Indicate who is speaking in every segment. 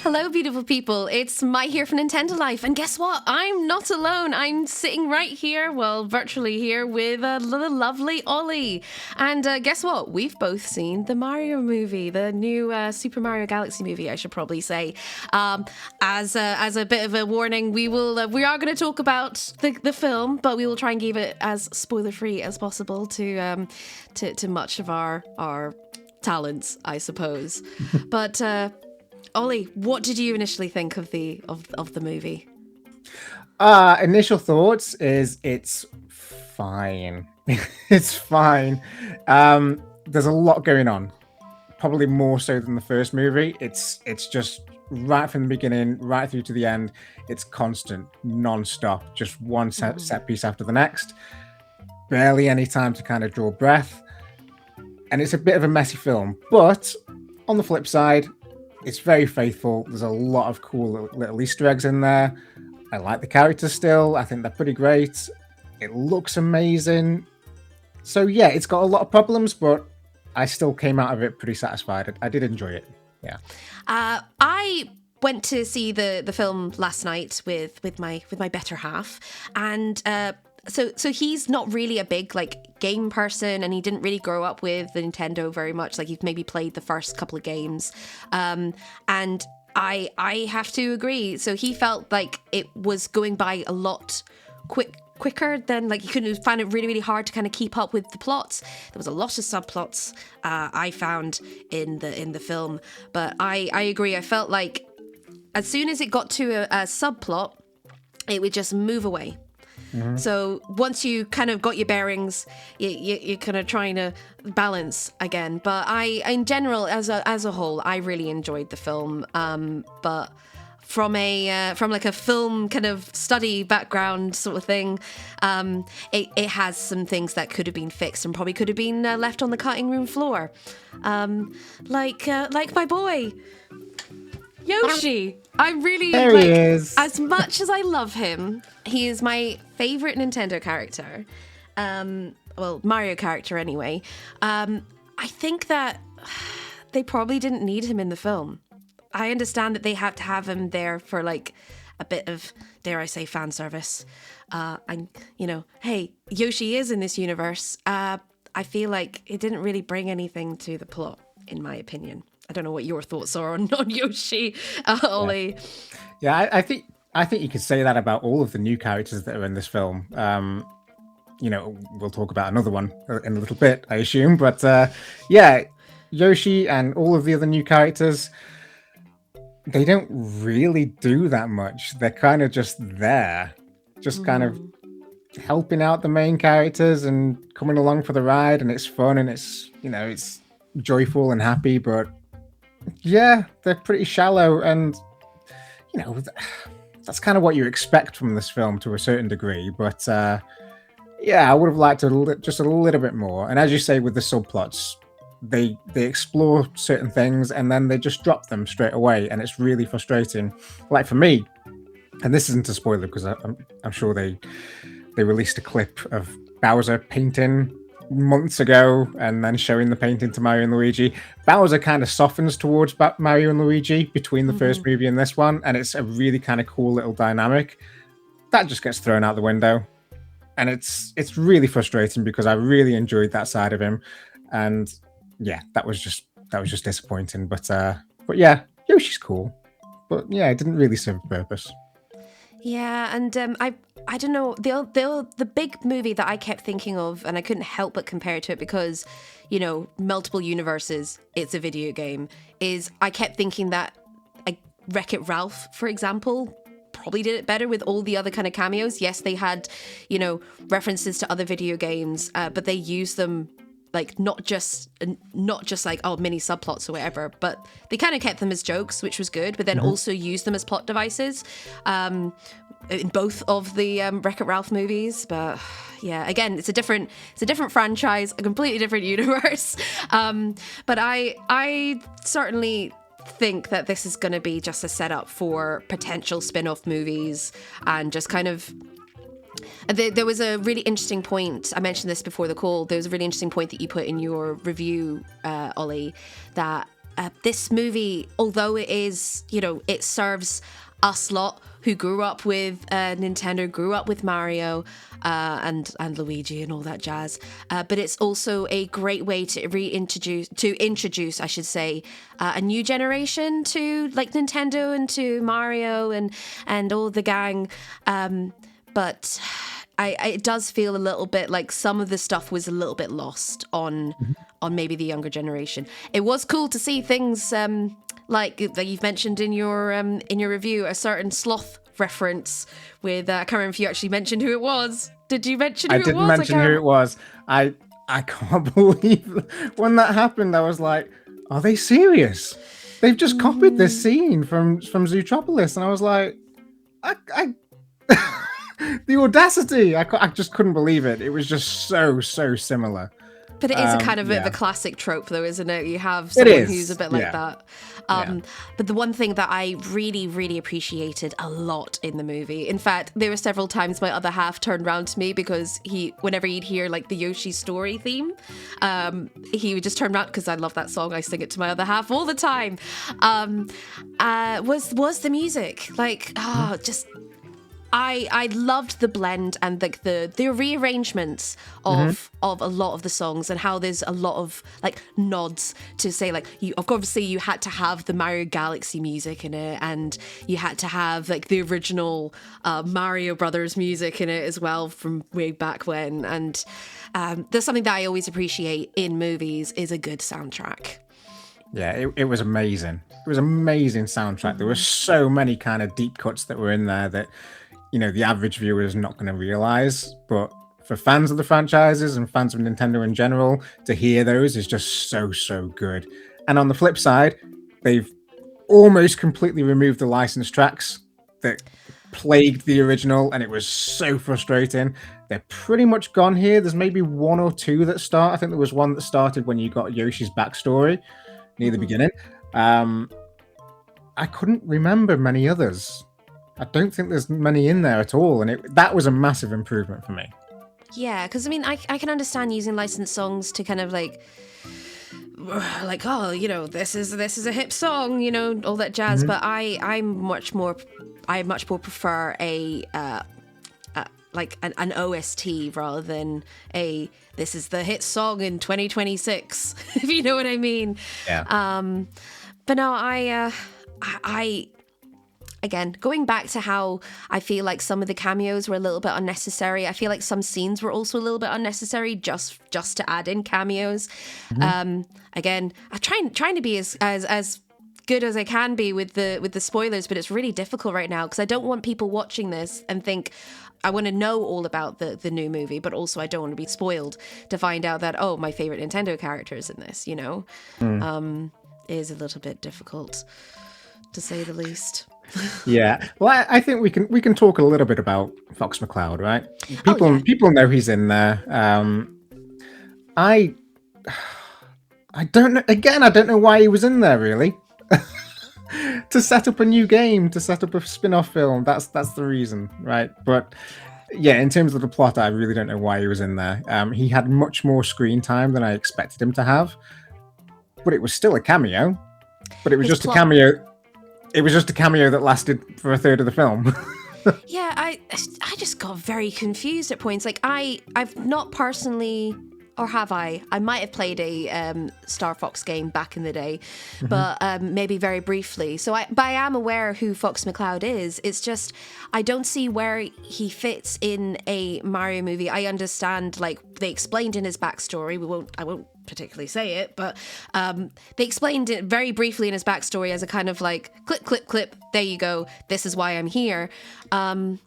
Speaker 1: Hello, beautiful people. It's Mai here from Nintendo Life. And guess what? I'm not alone. I'm sitting right here, well, virtually here, with the lovely Ollie. And guess what? We've both seen the Mario movie, the new Super Mario Galaxy movie, I should probably say. As a bit of a warning, we are going to talk about the film, but we will try and keep it as spoiler-free as possible to much of our talents, I suppose. But Ollie, what did you initially think of the movie?
Speaker 2: Initial thoughts is it's fine. It's fine. There's a lot going on, probably more so than the first movie. It's just right from the beginning, right through to the end. It's constant, non-stop, just one set piece after the next. Barely any time to kind of draw breath. And it's a bit of a messy film. But on the flip side, it's very faithful. There's a lot of cool little Easter eggs in there. I like the characters still. I think they're pretty great. It looks amazing. So yeah, it's got a lot of problems, but I still came out of it pretty satisfied. I did enjoy it. Yeah.
Speaker 1: I went to see the film last night with my better half, and so he's not really a big game person, and he didn't really grow up with the Nintendo very much. Like, he's maybe played the first couple of games, and I have to agree. So he felt like it was going by a lot quicker than, like, he couldn't find it really hard to kind of keep up with the plots. There was a lot of subplots I found in the film, but I agree. I felt like as soon as it got to a subplot, it would just move away. Mm-hmm. So once you kind of got your bearings, you're kind of trying to balance again. But in general, as a whole, I really enjoyed the film. But from a film kind of study background sort of thing, it has some things that could have been fixed and probably could have been left on the cutting room floor, like my boy Yoshi. I really
Speaker 2: there he is.
Speaker 1: As much as I love him, he is my favorite Nintendo character. Well, Mario character anyway. I think that they probably didn't need him in the film. I understand that they had to have him there for like a bit of, dare I say, fan service. And hey, Yoshi is in this universe. I feel like it didn't really bring anything to the plot, in my opinion. I don't know what your thoughts are on Yoshi, Ollie.
Speaker 2: Yeah, I think you could say that about all of the new characters that are in this film. We'll talk about another one in a little bit, I assume. But yeah, Yoshi and all of the other new characters, they don't really do that much. They're kind of just there, just kind of helping out the main characters and coming along for the ride. And it's fun and it's joyful and happy, but yeah, they're pretty shallow, and that's kind of what you expect from this film to a certain degree. But yeah, I would have liked just a little bit more. And as you say, with the subplots, they explore certain things and then they just drop them straight away, and it's really frustrating. Like for me, and this isn't a spoiler because I'm sure they released a clip of Bowser painting months ago and then showing the painting to Mario and Luigi. Bowser kind of softens towards Mario and Luigi between the first movie and this one, and it's a really kind of cool little dynamic that just gets thrown out the window, and it's really frustrating because I really enjoyed that side of him. And yeah, that was just disappointing. But yeah, Yoshi's cool, but yeah, it didn't really serve a purpose.
Speaker 1: Yeah, and I don't know, the big movie that I kept thinking of, and I couldn't help but compare it to it because, multiple universes, it's a video game, is I kept thinking that Wreck-It Ralph, for example, probably did it better with all the other kind of cameos. Yes, they had, references to other video games, but they used them like not just like, oh, mini subplots or whatever, but they kind of kept them as jokes, which was good, but then also used them as plot devices in both of the Wreck-It Ralph movies. But yeah, again, it's a different franchise, a completely different universe. But I certainly think that this is going to be just a setup for potential spin-off movies, and just kind of there was a really interesting point, I mentioned this before the call, there was a really interesting point that you put in your review, Ollie, that this movie, although it is, it serves us lot who grew up with Nintendo, grew up with Mario and Luigi and all that jazz, but it's also a great way to introduce, I should say, a new generation to like Nintendo and to Mario and all the gang. But it does feel a little bit like some of the stuff was a little bit lost on maybe the younger generation. It was cool to see things like you've mentioned in your review, a certain sloth reference with I can't remember if you actually mentioned who it was. Did you mention who it was?
Speaker 2: I didn't mention who it was. I can't believe when that happened. I was like, are they serious? They've just copied this scene from Zootropolis, and I was like, I the audacity! I just couldn't believe it. It was just so similar.
Speaker 1: But it is a kind of a classic trope, though, isn't it? You have someone who's a bit like that. But the one thing that I really, really appreciated a lot in the movie, in fact, there were several times my other half turned around to me because whenever he'd hear like the Yoshi story theme, he would just turn around because I love that song. I sing it to my other half all the time. Was the music like just. I loved the blend and the rearrangements of a lot of the songs and how there's a lot of like nods to say like obviously you had to have the Mario Galaxy music in it and you had to have like the original Mario Brothers music in it as well from way back when, and there's something that I always appreciate in movies is a good soundtrack.
Speaker 2: Yeah, it was amazing. It was an amazing soundtrack. There were so many kind of deep cuts that were in there that the average viewer is not going to realize, but for fans of the franchises and fans of Nintendo in general, to hear those is just so good. And on the flip side, they've almost completely removed the licensed tracks that plagued the original, and it was so frustrating. They're pretty much gone here. There's maybe one or two that start. I think there was one that started when you got Yoshi's backstory near the beginning. I couldn't remember many others. I don't think there's many in there at all, and that was a massive improvement for me.
Speaker 1: Yeah, because I mean, I can understand using licensed songs to kind of like this is a hip song, all that jazz. But I much more prefer like an OST rather than this is the hit song in 2026, if you know what I mean.
Speaker 2: Yeah.
Speaker 1: But no, I again, going back to how I feel like some of the cameos were a little bit unnecessary. I feel like some scenes were also a little bit unnecessary just to add in cameos. Again, I'm trying to be as good as I can be with the spoilers, but it's really difficult right now because I don't want people watching this and think I want to know all about the new movie, but also I don't want to be spoiled to find out that my favorite Nintendo character is in this. Is a little bit difficult to say the least.
Speaker 2: Yeah, well, I think we can talk a little bit about Fox McCloud, right? People know he's in there. I don't know. Again, I don't know why he was in there really. To set up a new game, to set up a spin-off film. That's the reason, right? But yeah, in terms of the plot, I really don't know why he was in there. He had much more screen time than I expected him to have, but it was still a cameo. But it was just a cameo. It was just a cameo that lasted for a third of the film.
Speaker 1: Yeah, I just got very confused at points. Like I've not personally, or have I? I might have played a Star Fox game back in the day, but maybe very briefly. But I am aware who Fox McCloud is. It's just I don't see where he fits in a Mario movie. I understand, like they explained in his backstory. I won't particularly say it, but they explained it very briefly in his backstory as a kind of like clip, there you go, this is why I'm here, and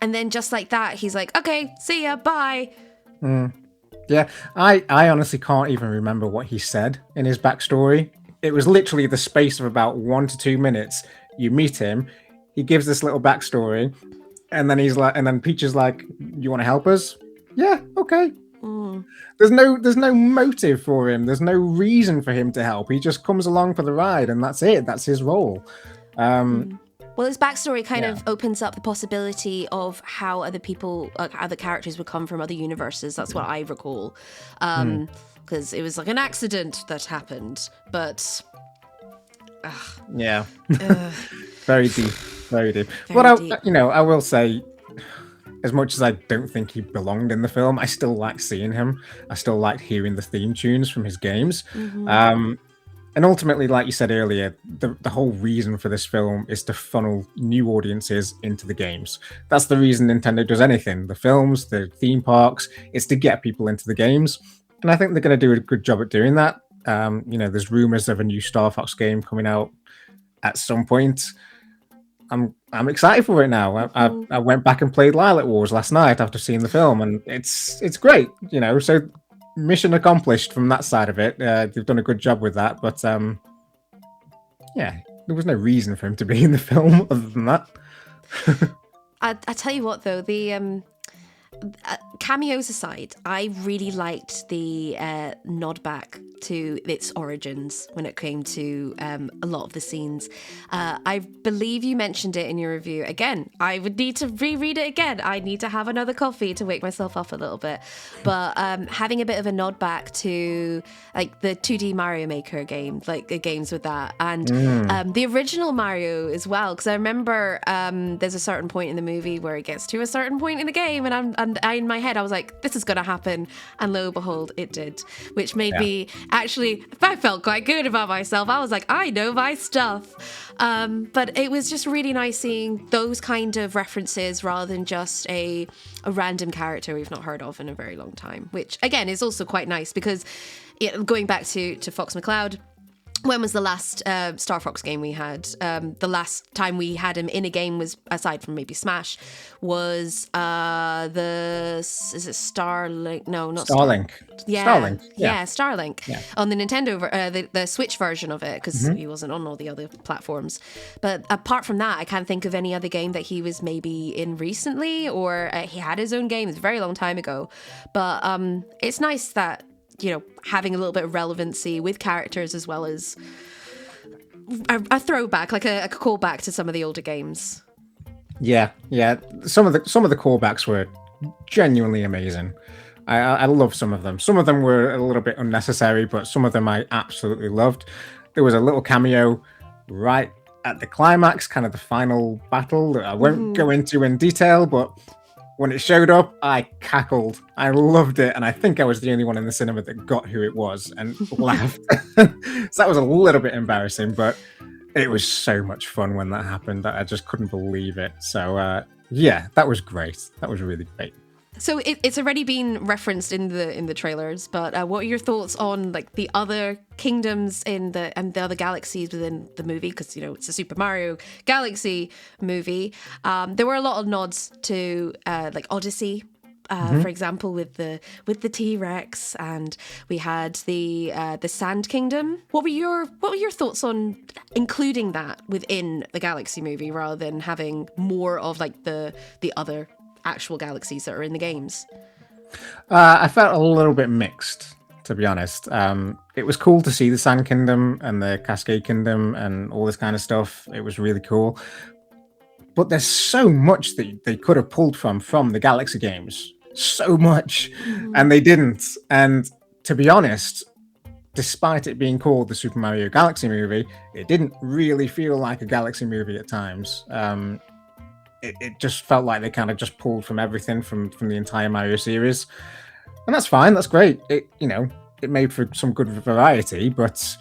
Speaker 1: then just like that he's like, okay, see ya, bye.
Speaker 2: Yeah, I honestly can't even remember what he said in his backstory. It was literally the space of about 1 to 2 minutes. You meet him, he gives this little backstory, and then Peach is like, you want to help us? Yeah, okay. There's no motive for him. There's no reason for him to help. He just comes along for the ride, and that's it. That's his role.
Speaker 1: Well, his backstory kind of opens up the possibility of how other characters would come from other universes. That's what I recall. Because because it was like an accident that happened. But
Speaker 2: Yeah.
Speaker 1: uh,
Speaker 2: Very deep. Very deep.
Speaker 1: very
Speaker 2: But
Speaker 1: deep.
Speaker 2: I will say, as much as I don't think he belonged in the film, I still like seeing him. I still like hearing the theme tunes from his games.
Speaker 1: Hmm.
Speaker 2: Um, and ultimately, like you said earlier, the whole reason for this film is to funnel new audiences into the games. That's the reason Nintendo does anything. The films, the theme parks, it's to get people into the games. And I think they're going to do a good job at doing that. There's rumors of a new Star Fox game coming out at some point. I'm excited for it now. I went back and played Lilac Wars last night after seeing the film, and it's great. So mission accomplished from that side of it. They've done a good job with that, but yeah, there was no reason for him to be in the film other than that.
Speaker 1: I tell you what, though, the cameos aside, I really liked the nod back to its origins when it came to a lot of the scenes. I believe you mentioned it in your review. Again, I would need to reread it again. I need to have another coffee to wake myself up a little bit. But having a bit of a nod back to like the 2D Mario Maker game, like the games with that, and the original Mario as well. Because I remember there's a certain point in the movie where it gets to a certain point in the game, and in my head I was like, this is gonna happen, and lo and behold, it did, which made me actually, I felt quite good about myself. I was like, I know my stuff. But it was just really nice seeing those kind of references rather than just a random character we've not heard of in a very long time, which again is also quite nice because going back to Fox McCloud, when was the last Star Fox game we had? The last time we had him in a game was, aside from maybe Smash, was is it Starlink? No, not
Speaker 2: Starlink.
Speaker 1: Yeah,
Speaker 2: Starlink.
Speaker 1: yeah, Starlink.
Speaker 2: Yeah.
Speaker 1: On the Nintendo, the Switch version of it, because he wasn't on all the other platforms. But apart from that, I can't think of any other game that he was maybe in recently, or he had his own game. It's a very long time ago. But it's nice that, having a little bit of relevancy with characters as well as a throwback, like a callback to some of the older games.
Speaker 2: Yeah. Some of the callbacks were genuinely amazing. I love some of them. Some of them were a little bit unnecessary, but some of them I absolutely loved. There was a little cameo right at the climax, kind of the final battle that I won't go into in detail, but when it showed up, I cackled. I loved it, and I think I was the only one in the cinema that got who it was and laughed. So that was a little bit embarrassing, but it was so much fun when that happened that I just couldn't believe it. So yeah, that was great. That was really great.
Speaker 1: So it's already been referenced in the trailers, but what are your thoughts on like the other kingdoms and the other galaxies within the movie? Because it's a Super Mario Galaxy movie. There were a lot of nods to like Odyssey, for example, with the T-Rex, and we had the Sand Kingdom. What were your thoughts on including that within the Galaxy movie rather than having more of like the other actual galaxies that are in the games?
Speaker 2: I felt a little bit mixed, to be honest. It was cool to see the Sand Kingdom and the Cascade Kingdom and all this kind of stuff. It was really cool. But there's so much that they could have pulled from the Galaxy games. So much. And they didn't. And to be honest, despite it being called the Super Mario Galaxy movie, it didn't really feel like a Galaxy movie at times. It just felt like they kind of just pulled from everything from the entire Mario series, and that's fine. That's great. It made for some good variety, but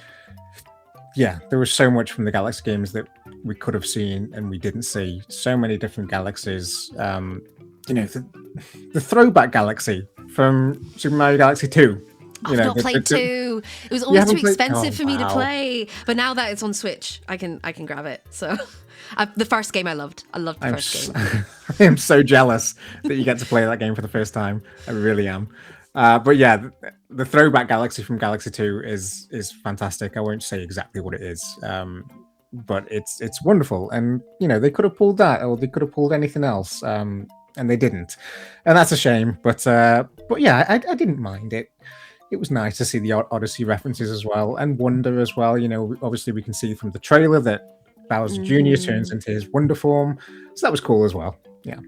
Speaker 2: yeah, there was so much from the Galaxy games that we could have seen and we didn't see. So many different galaxies. The throwback galaxy from Super Mario Galaxy 2.
Speaker 1: I've not played 2. It was always too expensive for me to play, but now that it's on Switch, I can grab it. So. The first game I loved. I loved the first game.
Speaker 2: I am so jealous that you get to play that game for the first time. I really am. But yeah, the throwback galaxy from Galaxy 2 is fantastic. I won't say exactly what it is, but it's wonderful. And they could have pulled that, or they could have pulled anything else, and they didn't. And that's a shame. But yeah, I didn't mind it. It was nice to see the Odyssey references as well, and Wonder as well. Obviously we can see from the trailer that Bowser Jr. turns into his Wonder form, so that was cool as well. Yeah.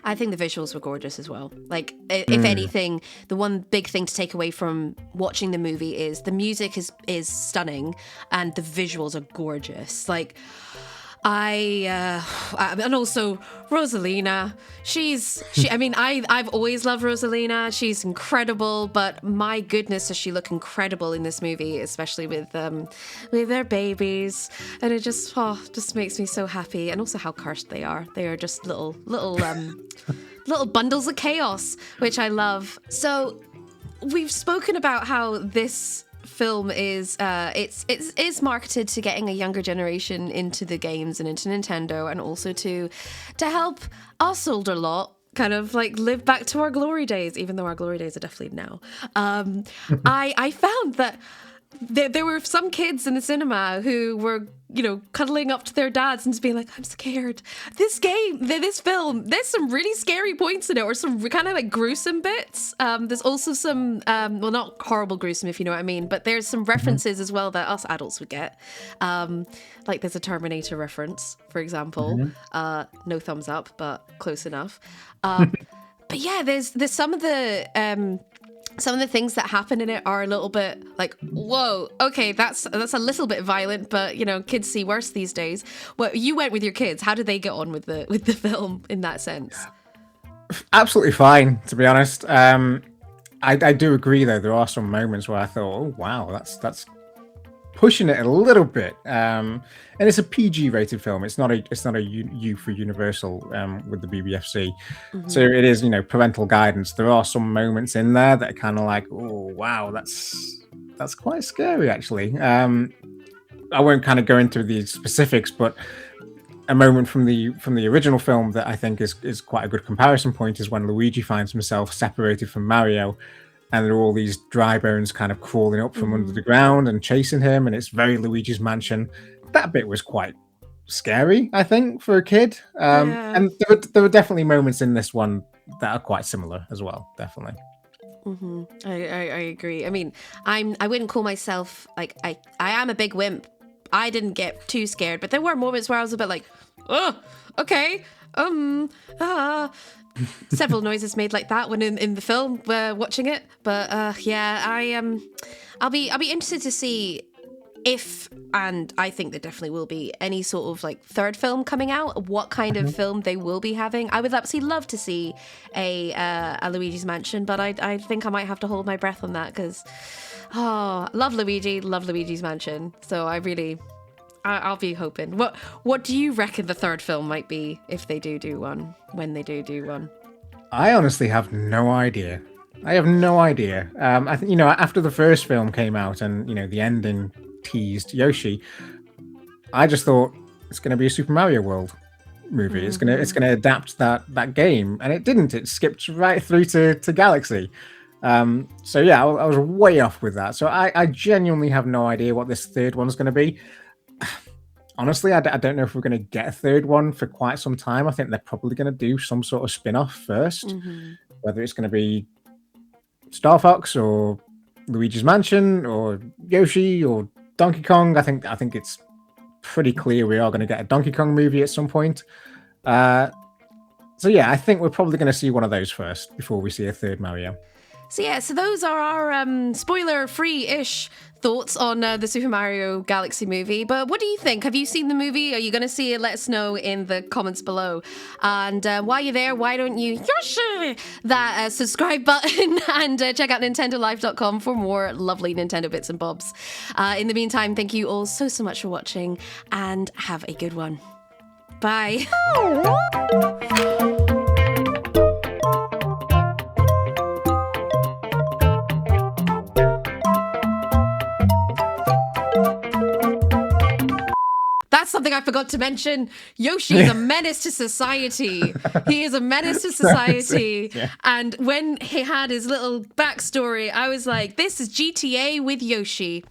Speaker 1: I think the visuals were gorgeous as well. Like, if anything, the one big thing to take away from watching the movie is the music is stunning and the visuals are gorgeous. Like, and also Rosalina. I've always loved Rosalina. She's incredible, but my goodness, does she look incredible in this movie, especially with their babies. And it just makes me so happy. And also how cursed they are. They are just little little bundles of chaos, which I love. So we've spoken about how this film is it's marketed to getting a younger generation into the games and into Nintendo, and also to help us older lot kind of like live back to our glory days, even though our glory days are definitely now. I found that there were some kids in the cinema who were, cuddling up to their dads and just being like, I'm scared. This film, there's some really scary points in it, or some kind of like gruesome bits. There's also some, well, not horrible gruesome, if you know what I mean, but there's some references as well that us adults would get. Like there's a Terminator reference, for example. No thumbs up, but close enough. But yeah, there's some of the things that happen in it are a little bit like, whoa, okay, that's a little bit violent, but kids see worse these days. Well, you went with your kids. How did they get on with the film in that sense?
Speaker 2: Absolutely fine, to be honest. I do agree though. There are some moments where I thought, oh wow, that's pushing it a little bit. And it's a PG-rated film. It's not a U for Universal with the BBFC. So it is, parental guidance. There are some moments in there that are kind of like, oh wow, that's quite scary actually. I won't kind of go into the specifics, but a moment from the original film that I think is quite a good comparison point is when Luigi finds himself separated from Mario. And there are all these dry bones kind of crawling up from under the ground and chasing him, and it's very Luigi's Mansion. That bit was quite scary, I think, for a kid.
Speaker 1: Yeah.
Speaker 2: And there were definitely moments in this one that are quite similar as well, definitely.
Speaker 1: I agree. I mean, I wouldn't call myself like I am a big wimp. I didn't get too scared, but there were moments where I was a bit like, oh, okay, several noises made like that when in the film watching it. But yeah, I'll be interested to see if, and I think there definitely will be, any sort of like third film coming out, what kind of film they will be having. I would absolutely love to see a Luigi's Mansion, but I think I might have to hold my breath on that because love Luigi's Mansion. So I'll be hoping. What do you reckon the third film might be if they do one, when they do one?
Speaker 2: I honestly have no idea. I have no idea. I think, after the first film came out and, the ending teased Yoshi, I just thought it's going to be a Super Mario World movie. It's gonna adapt that game, and it didn't. It skipped right through to Galaxy. So yeah, I was way off with that. So I genuinely have no idea what this third one's going to be. Honestly, I don't know if we're going to get a third one for quite some time. I think they're probably going to do some sort of spin-off first, whether it's going to be Star Fox or Luigi's Mansion or Yoshi or Donkey Kong. I think it's pretty clear we are going to get a Donkey Kong movie at some point. So yeah, I think we're probably going to see one of those first before we see a third Mario.
Speaker 1: So yeah, so those are our spoiler-free-ish thoughts on the Super Mario Galaxy movie. But what do you think? Have you seen the movie? Are you going to see it? Let us know in the comments below. And while you're there, why don't you that subscribe button and check out NintendoLive.com for more lovely Nintendo bits and bobs. In the meantime, thank you all so much for watching, and have a good one. Bye. That's something I forgot to mention. Yoshi is a menace to society. He is a menace to society. Yeah. And when he had his little backstory, I was like, this is GTA with Yoshi.